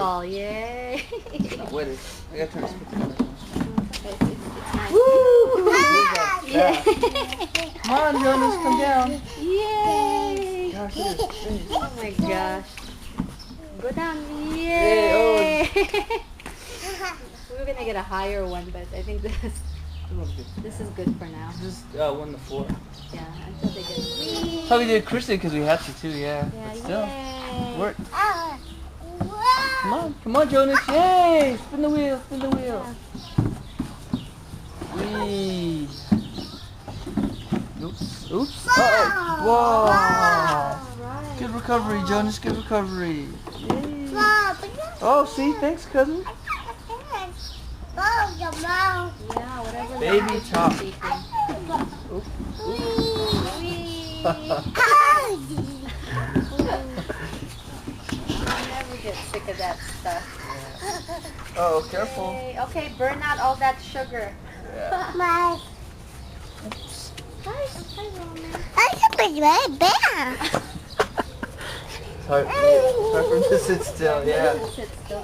ball. Yay! It's not wet. I gotta turn this picture. It's nice. Woo! Yeah. Come on, Jonas, come down. Yay! Gosh, it is big. Oh my gosh. Go down. Yay! Yay, We were gonna get a higher one, but I think this is good for now. Just won the floor. Yeah, until they get wee. How we did Kristen because we had to too, yeah. Yeah, But still, yay. work. Come on, Jonas, yay! Spin the wheel, spin the wheel. Wee. Oops, oops. Uh-oh. Whoa. Right. Good recovery, Jonas, good recovery. Yay. Oh, see, thanks, cousin. Yeah, whatever. Baby top. Oops. Wee. I'll never get sick of that stuff. Oh, careful. Yay. Okay, burn out all that sugar. Yeah. Hi, Roman. It's hard for him to sit still, yeah. Sit still.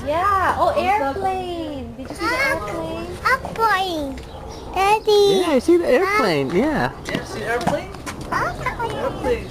Yeah. Oh, airplane. Did you see the airplane? Airplane. Daddy. Yeah, I see the airplane, yeah. Yeah, see the airplane? Airplane.